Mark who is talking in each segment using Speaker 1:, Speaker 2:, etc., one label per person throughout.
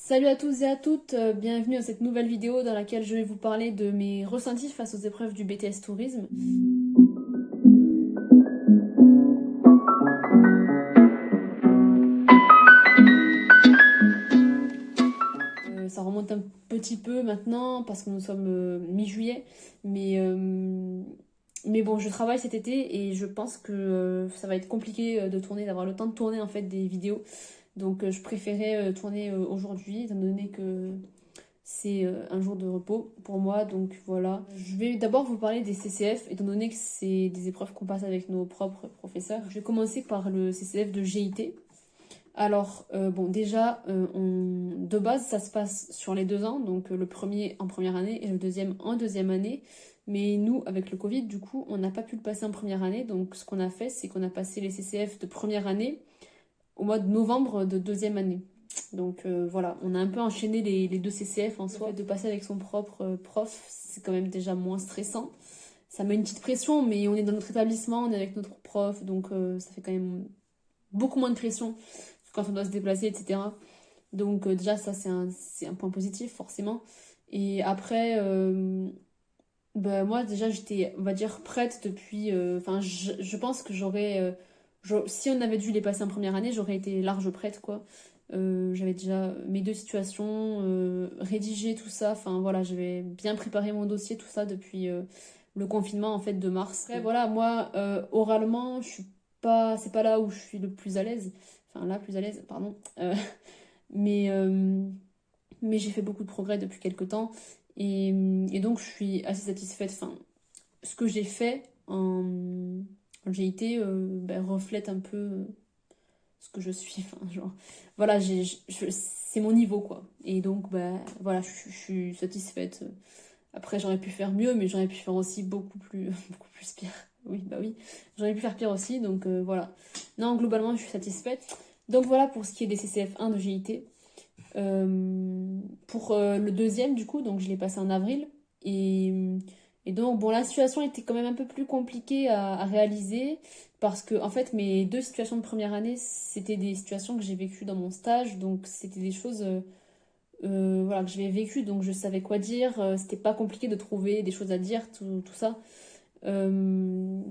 Speaker 1: Salut à tous et à toutes, bienvenue à cette nouvelle vidéo dans laquelle je vais vous parler de mes ressentis face aux épreuves du BTS Tourisme. Ça remonte un petit peu maintenant parce que nous sommes mi-juillet, mais, euh, mais bon, je travaille cet été et je pense que ça va être compliqué de tourner, d'avoir le temps de tourner en fait des vidéos. Donc je préférais tourner aujourd'hui étant donné que c'est un jour de repos pour moi, donc voilà. Je vais d'abord vous parler des CCF, étant donné que c'est des épreuves qu'on passe avec nos propres professeurs. Je vais commencer par le CCF de GIT. Alors, bon, déjà, de base, ça se passe sur les 2 ans, donc le premier en première année et le deuxième en deuxième année. Mais nous, avec le Covid, du coup, on n'a pas pu le passer en première année. Donc, ce qu'on a fait, c'est qu'on a passé les CCF de première année au mois de novembre de deuxième année. Donc voilà, on a un peu enchaîné les deux CCF en soi. De passer avec son propre prof, c'est quand même déjà moins stressant. Ça met une petite pression, mais on est dans notre établissement, on est avec notre prof, donc ça fait quand même beaucoup moins de pression quand on doit se déplacer, etc. Donc déjà, ça, c'est un point positif, forcément. Et après, bah, moi, déjà, j'étais, on va dire, prête depuis... Enfin, je pense que si on avait dû les passer en première année, j'aurais été large prête, quoi. J'avais déjà mes deux situations, rédigé tout ça. Enfin, voilà, j'avais bien préparé mon dossier, tout ça, depuis le confinement, en fait, de mars. Après, voilà, moi, oralement, je suis pas... C'est pas là où je suis le plus à l'aise. Enfin, là, plus à l'aise, pardon. Mais... euh, mais j'ai fait beaucoup de progrès depuis quelques temps et donc je suis assez satisfaite. Enfin, ce que j'ai fait en GIT reflète un peu ce que je suis. Enfin, genre, voilà, c'est mon niveau quoi. Et donc, voilà, je suis satisfaite. Après, j'aurais pu faire mieux, mais j'aurais pu faire aussi beaucoup plus, beaucoup plus pire. Oui, bah oui, j'aurais pu faire pire aussi, donc voilà. Non, globalement, je suis satisfaite. Donc voilà pour ce qui est des CCF1 de GIT. Pour le deuxième, du coup, donc je l'ai passé en avril. Et donc, bon, la situation était quand même un peu plus compliquée à réaliser parce que, en fait, mes deux situations de première année, c'était des situations que j'ai vécues dans mon stage. Donc, c'était des choses voilà, que j'avais vécues, donc je savais quoi dire. C'était pas compliqué de trouver des choses à dire, tout ça. Euh,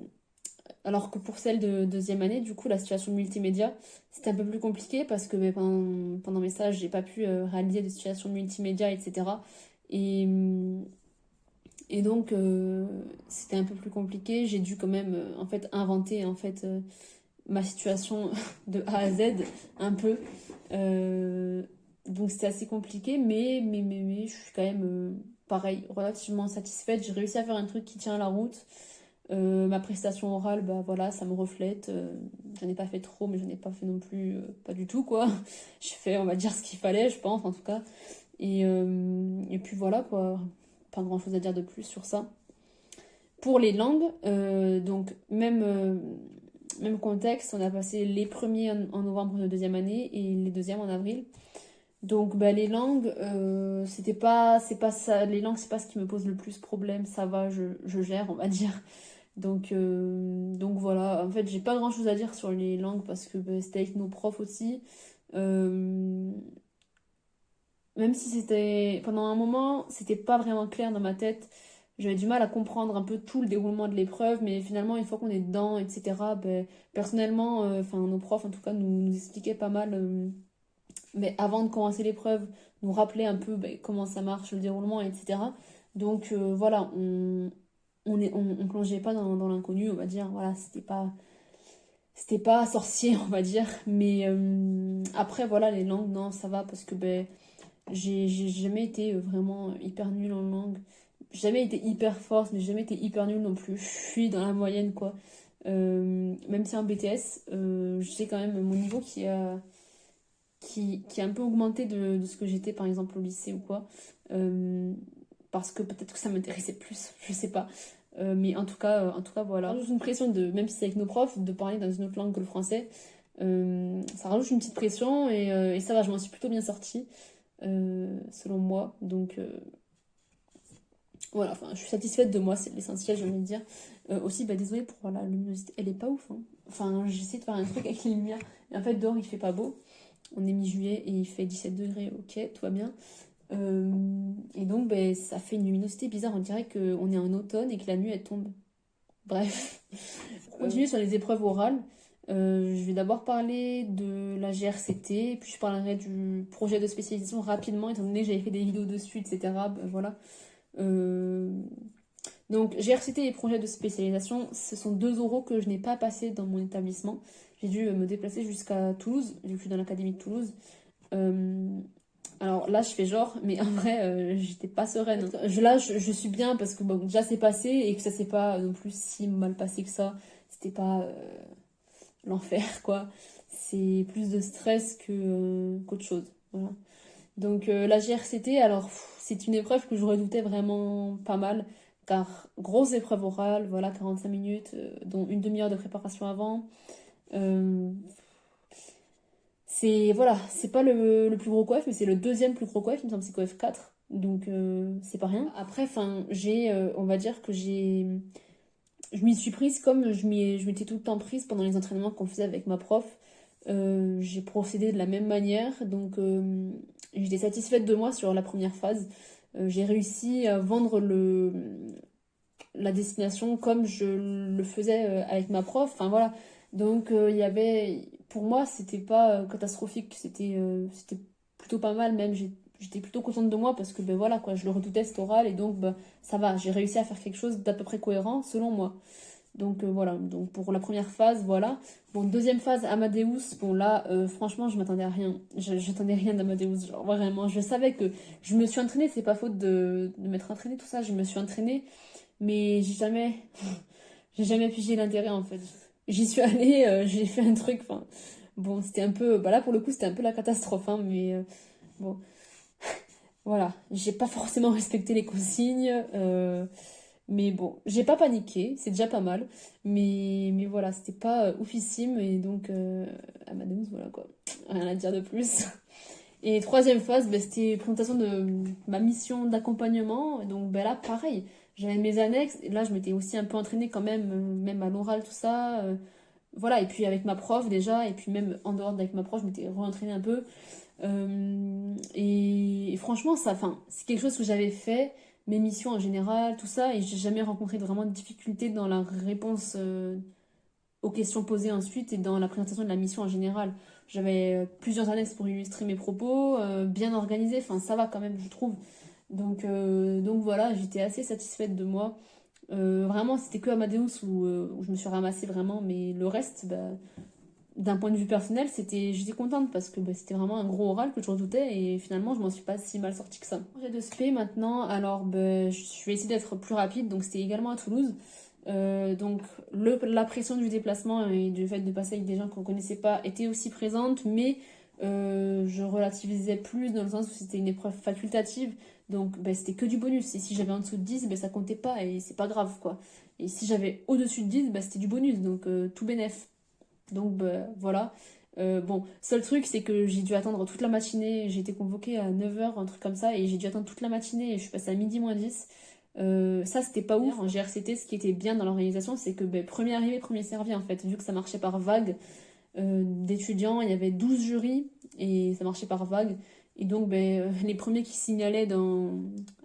Speaker 1: alors que pour celle de deuxième année, du coup, la situation multimédia, c'était un peu plus compliqué parce que pendant mes stages, j'ai pas pu réaliser de situation multimédia, etc. Et, hum, et donc, c'était un peu plus compliqué. J'ai dû quand même, en fait, inventer, en fait, ma situation de A à Z, un peu. Euh, donc, c'était assez compliqué, mais je suis quand même, pareil, relativement satisfaite. J'ai réussi à faire un truc qui tient la route. Ma prestation orale, bah voilà, ça me reflète. J'en ai pas fait trop, mais j'en ai pas fait non plus, pas du tout, quoi. J'ai fait, on va dire, ce qu'il fallait, je pense, en tout cas. Et puis voilà, quoi. Pas grand chose à dire de plus sur ça. Pour les langues, donc même contexte, on a passé les premiers en novembre de deuxième année et les deuxièmes en avril. Donc bah, les langues, c'est pas ça, les langues, c'est pas ce qui me pose le plus problème, ça va, je gère, on va dire. Donc voilà, en fait, j'ai pas grand chose à dire sur les langues parce que c'était avec nos profs aussi. Euh, Même si c'était pendant un moment, c'était pas vraiment clair dans ma tête. J'avais du mal à comprendre un peu tout le déroulement de l'épreuve, mais finalement, une fois qu'on est dedans, etc., personnellement, enfin, nos profs en tout cas nous expliquaient pas mal, mais avant de commencer l'épreuve, nous rappelaient un peu comment ça marche, le déroulement, etc. Donc voilà, on plongeait pas dans l'inconnu, on va dire. Voilà, c'était pas sorcier, on va dire. Mais après, voilà, les langues, non, ça va parce que j'ai jamais été vraiment hyper nulle en langue. J'ai jamais été hyper forte, mais j'ai jamais été hyper nulle non plus. Je suis dans la moyenne, quoi. Même si en BTS, j'ai quand même mon niveau qui a un peu augmenté de ce que j'étais, par exemple, au lycée ou quoi. Euh, Parce que peut-être que ça m'intéressait plus, je sais pas. Mais en tout cas, voilà. Ça rajoute une pression de, même si c'est avec nos profs, de parler dans une autre langue que le français. Ça rajoute une petite pression et ça va, je m'en suis plutôt bien sortie, selon moi. Donc voilà, enfin, je suis satisfaite de moi, c'est l'essentiel, j'ai envie de dire. Aussi, désolée pour la luminosité, elle est pas ouf, hein. Enfin, j'essaie de faire un truc avec les lumières, et en fait, dehors, il fait pas beau. On est mi-juillet et il fait 17 degrés, ok, tout va bien. Et donc, ça fait une luminosité bizarre. On dirait qu'on est en automne et que la nuit, elle tombe. Bref. Pour continuer sur les épreuves orales, je vais d'abord parler de la GRCT, puis je parlerai du projet de spécialisation rapidement, étant donné que j'avais fait des vidéos dessus, etc. Voilà. Donc, GRCT et projet de spécialisation, ce sont 2 oraux que je n'ai pas passé dans mon établissement. J'ai dû me déplacer jusqu'à Toulouse, vu que je suis dans l'académie de Toulouse. Alors là, je fais genre, mais en vrai, j'étais pas sereine. Je suis bien parce que bon, déjà c'est passé et que ça s'est pas non plus si mal passé que ça. C'était pas l'enfer, quoi. C'est plus de stress qu'autre chose. Voilà. Donc la GRCT, alors c'est une épreuve que je redoutais vraiment pas mal, car grosse épreuve orale, voilà, 45 minutes, dont une demi-heure de préparation avant. Euh, c'est pas le plus gros coef, mais c'est le deuxième plus gros coef, il me semble que c'est coef 4. Donc c'est pas rien. Après, enfin, on va dire que je m'y suis prise comme je m'étais tout le temps prise pendant les entraînements qu'on faisait avec ma prof. J'ai procédé de la même manière, donc j'étais satisfaite de moi sur la première phase. J'ai réussi à vendre la destination comme je le faisais avec ma prof. Enfin voilà. Donc il y avait, pour moi, c'était pas catastrophique, c'était plutôt pas mal même. J'étais plutôt contente de moi parce que ben voilà quoi, je le redoutais cet oral et donc ben, ça va, j'ai réussi à faire quelque chose d'à peu près cohérent selon moi. Donc voilà, donc pour la première phase, voilà. Bon, deuxième phase, Amadeus, bon là, franchement, je m'attendais à rien. J'attendais rien d'Amadeus, genre vraiment. Je savais que je me suis entraînée, c'est pas faute de m'être entraînée, tout ça, je me suis entraînée, mais j'ai jamais pigé l'intérêt en fait. J'y suis allée, j'ai fait un truc, enfin, bon, c'était un peu, bah là pour le coup, c'était un peu la catastrophe, hein, mais bon, voilà. J'ai pas forcément respecté les consignes, mais bon, j'ai pas paniqué, c'est déjà pas mal. Mais voilà, c'était pas oufissime. Et donc, Amadeus, voilà quoi. Rien à dire de plus. Et troisième phase, c'était présentation de ma mission d'accompagnement. Et donc ben là, pareil, j'avais mes annexes. Et là, je m'étais aussi un peu entraînée quand même, même à l'oral, tout ça. Voilà, et puis avec ma prof déjà. Et puis même en dehors d'avec ma prof, je m'étais re-entraînée un peu. Et franchement, c'est quelque chose que j'avais fait, mes missions en général, tout ça, et j'ai jamais rencontré vraiment de difficultés dans la réponse aux questions posées ensuite et dans la présentation de la mission en général. J'avais plusieurs annexes pour illustrer mes propos, bien organisés, enfin ça va quand même, je trouve. Donc voilà, j'étais assez satisfaite de moi. Vraiment, c'était que Amadeus où je me suis ramassée vraiment, mais le reste, bah, d'un point de vue personnel, j'étais contente parce que bah, c'était vraiment un gros oral que je redoutais et finalement je m'en suis pas si mal sortie que ça. Projet de spé maintenant, alors bah, je vais essayer d'être plus rapide, donc c'était également à Toulouse. Donc la pression du déplacement et du fait de passer avec des gens qu'on connaissait pas était aussi présente, mais je relativisais plus dans le sens où c'était une épreuve facultative, donc bah, c'était que du bonus. Et si j'avais en dessous de 10, bah, ça comptait pas et c'est pas grave quoi. Et si j'avais au-dessus de 10, bah, c'était du bonus, donc tout bénef. Donc bah, voilà. Bon, seul truc, c'est que j'ai dû attendre toute la matinée. J'ai été convoquée à 9h, un truc comme ça, et j'ai dû attendre toute la matinée et je suis passée à midi moins 10. Ça, c'était pas ouf. En GRCT, ce qui était bien dans l'organisation, c'est que ben, premier arrivé, premier servi, en fait. Vu que ça marchait par vague d'étudiants, il y avait 12 jurys et ça marchait par vague. Et donc, les premiers qui signalaient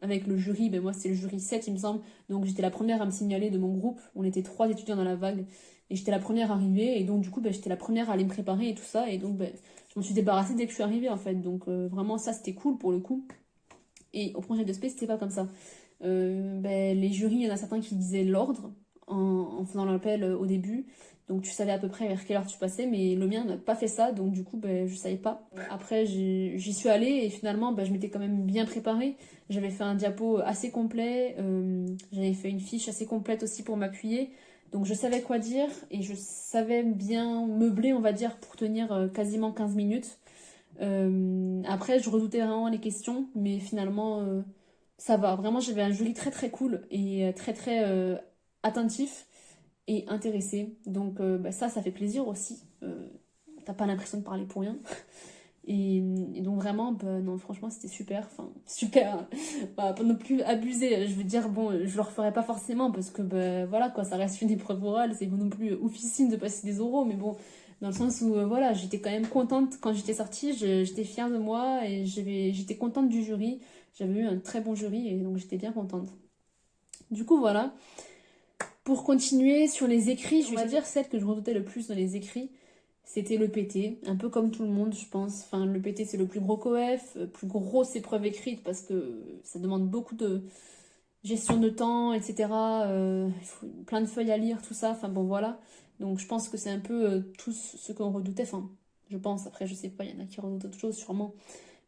Speaker 1: avec le jury, moi, c'était le jury 7, il me semble. Donc, j'étais la première à me signaler de mon groupe. On était 3 étudiants dans la vague. Et j'étais la première arrivée, et donc du coup, j'étais la première à aller me préparer et tout ça, et donc je m'en suis débarrassée dès que je suis arrivée en fait. Donc vraiment, ça c'était cool pour le coup. Et au projet de spé, c'était pas comme ça. Les jurys, il y en a certains qui disaient l'ordre en faisant l'appel au début, donc tu savais à peu près vers quelle heure tu passais, mais le mien n'a pas fait ça, donc du coup, je savais pas. Après, j'y suis allée, et finalement, je m'étais quand même bien préparée. J'avais fait un diapo assez complet, j'avais fait une fiche assez complète aussi pour m'appuyer. Donc je savais quoi dire et je savais bien meubler, on va dire, pour tenir quasiment 15 minutes. Après, je redoutais vraiment les questions, mais finalement, ça va. Vraiment, j'avais un jury très très cool et très très attentif et intéressé. Donc ça fait plaisir aussi. T'as pas l'impression de parler pour rien. Et donc vraiment, non, franchement, c'était super. Enfin, super. Hein. Pas non plus abuser. Je veux dire, bon, je le referai pas forcément parce que, voilà, quoi, ça reste une épreuve orale. C'est non plus oufissime de passer des oraux. Mais bon, dans le sens où voilà, j'étais quand même contente quand j'étais sortie, j'étais fière de moi et j'étais contente du jury. J'avais eu un très bon jury et donc j'étais bien contente. Du coup, voilà. Pour continuer sur les écrits, je vais dire celle que je redoutais le plus dans les écrits, c'était le PT, un peu comme tout le monde, je pense. Enfin, le PT, c'est le plus gros COEF, plus grosse épreuve écrite parce que ça demande beaucoup de gestion de temps, etc. Il faut plein de feuilles à lire, tout ça. Enfin, bon, voilà. Donc, je pense que c'est un peu tout ce qu'on redoutait. Enfin, je pense. Après, je sais pas, il y en a qui redoutent autre chose, sûrement.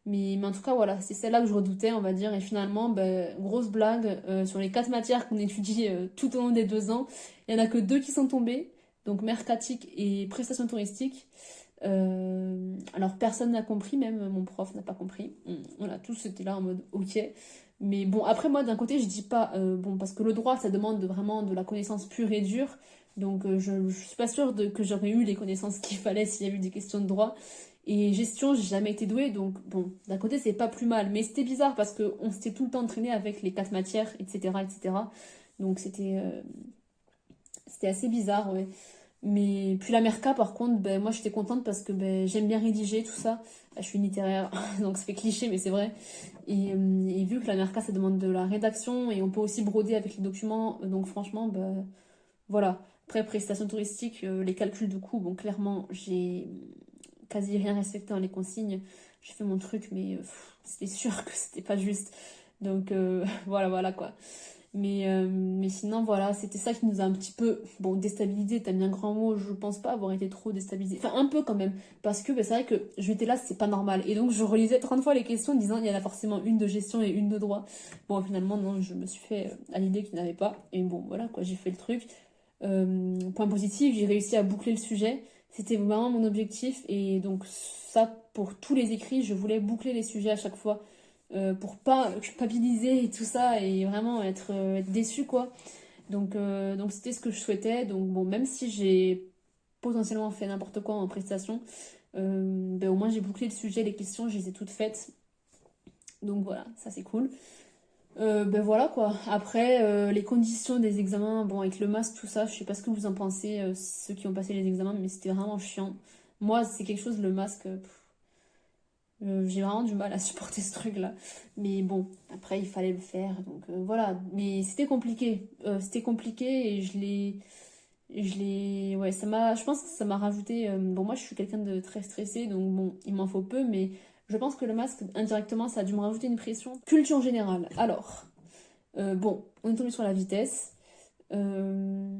Speaker 1: Mais en tout cas, voilà, c'est celle-là que je redoutais, on va dire. Et finalement, ben, grosse blague, sur les 4 matières qu'on étudie tout au long des 2 ans, il n'y en a que 2 qui sont tombées. Donc, mercatique et prestations touristiques. Alors, personne n'a compris, même mon prof n'a pas compris. Voilà, tous étaient là en mode ok. Mais bon, après, moi, d'un côté, je dis pas, bon, parce que le droit, ça demande vraiment de la connaissance pure et dure. Donc, je suis pas sûre que j'aurais eu les connaissances qu'il fallait s'il y avait eu des questions de droit. Et gestion, j'ai jamais été douée, donc bon, d'un côté, c'est pas plus mal. Mais c'était bizarre parce qu'on s'était tout le temps entraîné avec les 4 matières, etc., etc. Donc c'était assez bizarre, ouais. Mais puis la Merca, par contre, ben, moi j'étais contente parce que ben, j'aime bien rédiger, tout ça. Je suis littéraire, donc ça fait cliché, mais c'est vrai. Et vu que la Merca, ça demande de la rédaction et on peut aussi broder avec les documents, donc franchement, ben, voilà. Après, prestations touristiques, les calculs de coûts, bon, clairement, j'ai quasi rien respecté dans les consignes. J'ai fait mon truc, mais c'était sûr que c'était pas juste. Donc voilà, voilà quoi. Mais sinon, voilà, c'était ça qui nous a un petit peu, bon, déstabilisé. T'as mis un grand mot, je pense pas avoir été trop déstabilisé. Enfin, un peu quand même. Parce que c'est vrai que j'étais là, c'est pas normal. Et donc, je relisais 30 fois les questions en disant, il y en a forcément une de gestion et une de droit. Bon, finalement, non, je me suis fait à l'idée qu'il n'y en avait pas. Et bon, voilà, quoi, j'ai fait le truc. Point positif, j'ai réussi à boucler le sujet. C'était vraiment mon objectif. Et donc, ça, pour tous les écrits, je voulais boucler les sujets à chaque fois pour pas culpabiliser et tout ça et vraiment être déçue, quoi. Donc c'était ce que je souhaitais. Donc, bon, même si j'ai potentiellement fait n'importe quoi en prestation, ben, au moins j'ai bouclé le sujet, les questions, je les ai toutes faites. Donc, voilà, ça c'est cool. Ben voilà quoi. Après, les conditions des examens, bon, avec le masque, tout ça, je sais pas ce que vous en pensez, ceux qui ont passé les examens, mais c'était vraiment chiant. Moi, c'est quelque chose, le masque, j'ai vraiment du mal à supporter ce truc-là. Mais bon, après, il fallait le faire, donc voilà. Mais c'était compliqué et ouais, je pense que ça m'a rajouté. Bon, moi, je suis quelqu'un de très stressé, donc bon, il m'en faut peu, mais je pense que le masque, indirectement, ça a dû me rajouter une pression. Culture générale. Alors. Bon, on est tombé sur la vitesse. Euh,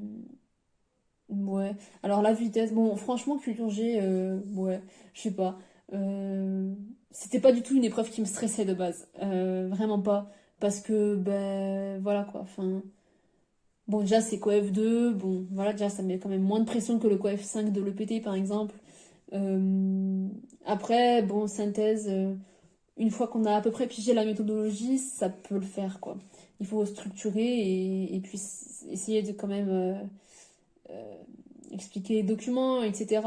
Speaker 1: ouais. Alors la vitesse, bon, franchement, culture G, ouais, je sais pas. Euh, C'était pas du tout une épreuve qui me stressait de base. Vraiment pas. Parce que, ben, voilà quoi. Enfin, bon, déjà, c'est coef 2. Bon, voilà, déjà, ça met quand même moins de pression que le coef 5 de l'EPT, par exemple. Après, bon, synthèse. Une fois qu'on a à peu près pigé la méthodologie, ça peut le faire, quoi. Il faut structurer et puis essayer de quand même euh, expliquer les documents, etc.,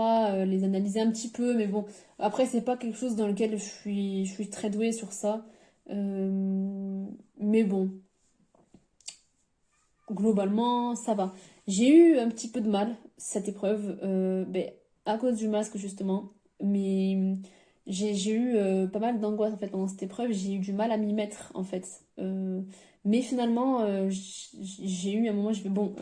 Speaker 1: les analyser un petit peu, mais bon, après, c'est pas quelque chose dans lequel je suis très douée sur ça. Mais bon, globalement, ça va. J'ai eu un petit peu de mal, cette épreuve, ben, à cause du masque, justement, mais j'ai eu pas mal d'angoisse, en fait, pendant cette épreuve. J'ai eu du mal à m'y mettre, en fait. Mais finalement, j'ai eu un moment, je vais, bon,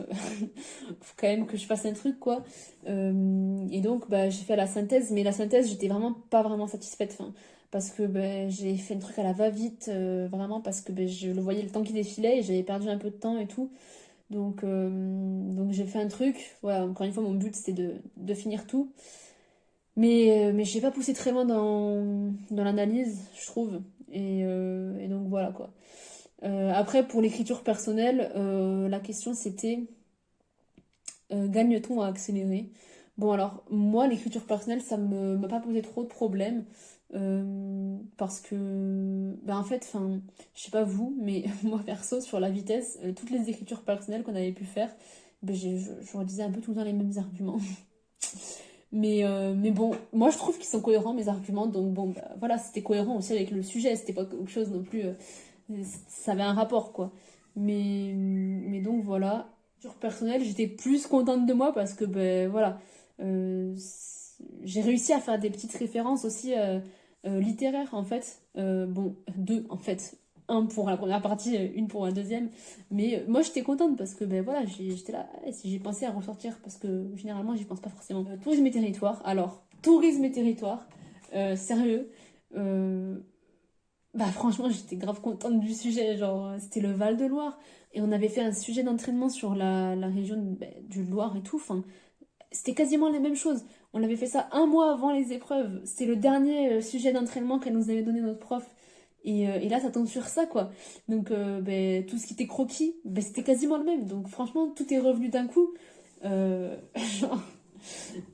Speaker 1: faut quand même que je fasse un truc, quoi. Et donc, bah, j'ai fait la synthèse, mais la synthèse, j'étais vraiment pas vraiment satisfaite, enfin, parce que ben, j'ai fait un truc à la va-vite, vraiment, parce que ben, je le voyais le temps qui défilait et j'avais perdu un peu de temps et tout. Donc j'ai fait un truc. Voilà, encore une fois, mon but c'était de finir tout. Mais j'ai pas poussé très loin dans l'analyse, je trouve. Et donc voilà quoi. Après, pour l'écriture personnelle, la question c'était gagne-t-on à accélérer? Bon, alors, moi, l'écriture personnelle, m'a pas posé trop de problèmes. Parce que, ben en fait, enfin, je sais pas vous, mais moi perso, sur la vitesse, toutes les écritures personnelles qu'on avait pu faire, ben, je redisais un peu tout le temps les mêmes arguments. Mais bon, moi je trouve qu'ils sont cohérents, mes arguments, donc bon, bah, voilà, c'était cohérent aussi avec le sujet, c'était pas quelque chose non plus, ça avait un rapport, quoi. Mais donc voilà, sur personnel, j'étais plus contente de moi parce que, ben voilà, j'ai réussi à faire des petites références aussi littéraires en fait. Bon, deux en fait. Un pour la première partie, une pour la deuxième. Mais moi j'étais contente parce que ben voilà, j'étais là, si j'ai pensé à ressortir, parce que généralement j'y pense pas forcément. Tourisme et territoire. Alors, tourisme et territoire, sérieux. Bah franchement, j'étais grave contente du sujet, genre c'était le Val-de-Loire et on avait fait un sujet d'entraînement sur la région du Loir et tout, enfin c'était quasiment la même chose. On avait fait ça un mois avant les épreuves, c'était le dernier sujet d'entraînement qu'elle nous avait donné notre prof et là ça tombe sur ça quoi. Donc tout ce qui était croquis, c'était quasiment le même, donc franchement tout est revenu d'un coup. Genre,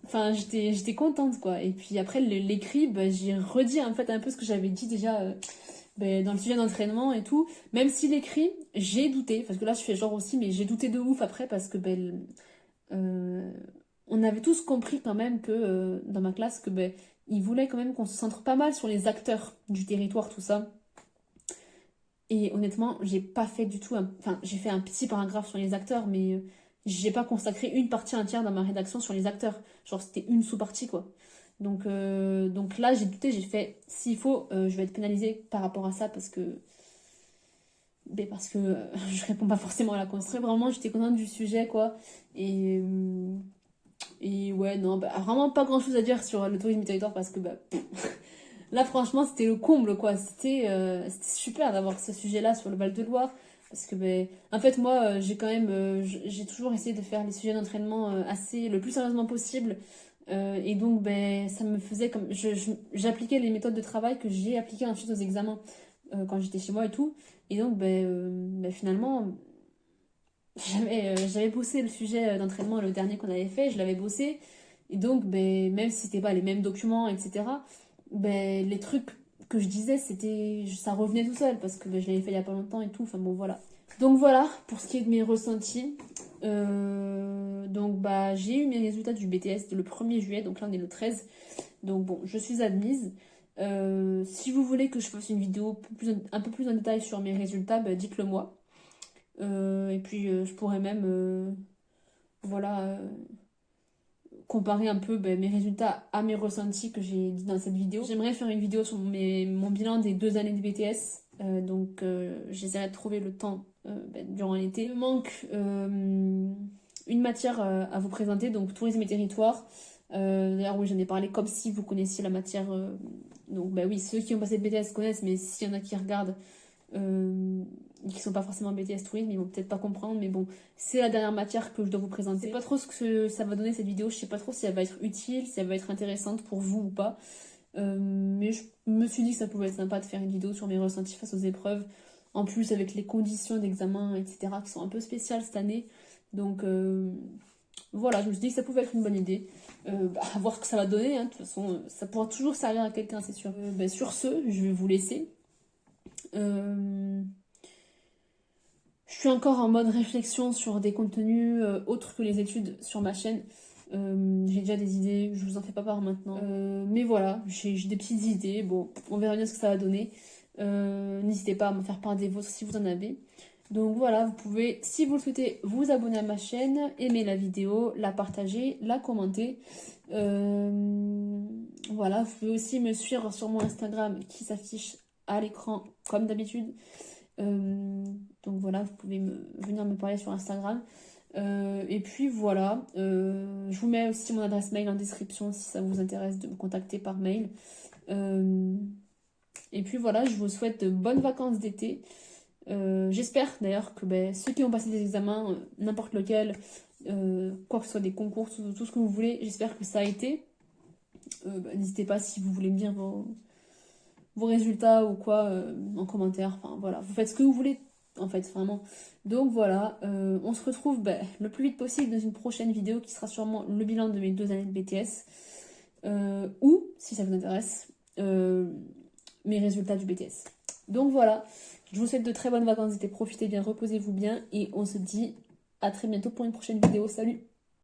Speaker 1: enfin j'étais contente quoi. Et puis après l'écrit, j'ai redit en fait un peu ce que j'avais dit déjà dans le sujet d'entraînement et tout, même si l'écrit, j'ai douté, parce que là je fais genre aussi, mais j'ai douté de ouf après parce que euh, on avait tous compris quand même que dans ma classe que ils voulaient quand même qu'on se centre pas mal sur les acteurs du territoire, tout ça. Et honnêtement, j'ai pas fait du tout, enfin j'ai fait un petit paragraphe sur les acteurs, mais j'ai pas consacré une partie entière dans ma rédaction sur les acteurs. Genre c'était une sous-partie quoi. Donc là, j'ai douté, j'ai fait, s'il faut, je vais être pénalisée par rapport à ça parce que je réponds pas forcément à la construire. Vraiment, j'étais contente du sujet, quoi. Et ouais, non, vraiment pas grand-chose à dire sur le tourisme du territoire parce que là, franchement, c'était le comble, quoi. C'était super d'avoir ce sujet-là sur le Val-de-Loire. Parce que, en fait, moi, j'ai quand même, j'ai toujours essayé de faire les sujets d'entraînement assez, le plus sérieusement possible. Et donc, ça me faisait comme. J'appliquais les méthodes de travail que j'ai appliquées ensuite aux examens quand j'étais chez moi et tout. Et donc, finalement, j'avais bossé le sujet d'entraînement, le dernier qu'on avait fait, je l'avais bossé. Et donc, même si c'était pas les mêmes documents, etc., les trucs que je disais, ça revenait tout seul parce que je l'avais fait il y a pas longtemps et tout. Enfin bon, voilà. Donc voilà, pour ce qui est de mes ressentis. Donc j'ai eu mes résultats du BTS le 1er juillet, donc là on est le 13. Donc bon, je suis admise. Si vous voulez que je fasse une vidéo un peu plus en détail sur mes résultats, dites-le moi. Et puis je pourrais même voilà, comparer un peu mes résultats à mes ressentis que j'ai dit dans cette vidéo. J'aimerais faire une vidéo sur mon bilan des 2 années de BTS. Donc j'essaierai de trouver le temps durant l'été. Il me manque une matière à vous présenter, donc tourisme et territoire. D'ailleurs oui, j'en ai parlé comme si vous connaissiez la matière. Donc oui, ceux qui ont passé le BTS connaissent, mais s'il y en a qui regardent qui sont pas forcément BTS tourisme, ils vont peut-être pas comprendre, mais bon, c'est la dernière matière que je dois vous présenter. Je sais pas trop ce que ça va donner cette vidéo, je sais pas trop si elle va être utile, si elle va être intéressante pour vous ou pas. Mais je me suis dit que ça pouvait être sympa de faire une vidéo sur mes ressentis face aux épreuves. En plus, avec les conditions d'examen, etc., qui sont un peu spéciales cette année. Donc voilà, je me suis dit que ça pouvait être une bonne idée. À voir ce que ça va donner, hein. De toute façon, ça pourra toujours servir à quelqu'un, c'est sûr. Sur ce, je vais vous laisser. Je suis encore en mode réflexion sur des contenus autres que les études sur ma chaîne. J'ai déjà des idées, je vous en fais pas part maintenant. Mais voilà, j'ai des petites idées. Bon, on verra bien ce que ça va donner. N'hésitez pas à me faire part des vôtres si vous en avez. Donc voilà, vous pouvez, si vous le souhaitez, vous abonner à ma chaîne, aimer la vidéo, la partager, la commenter. Voilà, vous pouvez aussi me suivre sur mon Instagram qui s'affiche à l'écran comme d'habitude. Donc voilà, vous pouvez venir me parler sur Instagram. Et puis voilà, je vous mets aussi mon adresse mail en description si ça vous intéresse de me contacter par mail. Et puis voilà, je vous souhaite de bonnes vacances d'été. J'espère d'ailleurs que ceux qui ont passé des examens, n'importe lequel, quoi que ce soit des concours, tout ce que vous voulez, j'espère que ça a été. N'hésitez pas si vous voulez me dire vos résultats ou quoi en commentaire. Enfin voilà, vous faites ce que vous voulez en fait, vraiment. Donc voilà, on se retrouve le plus vite possible dans une prochaine vidéo qui sera sûrement le bilan de mes 2 années de BTS. Ou, si ça vous intéresse, mes résultats du BTS. Donc voilà, je vous souhaite de très bonnes vacances d'été, profitez bien, reposez-vous bien et on se dit à très bientôt pour une prochaine vidéo. Salut!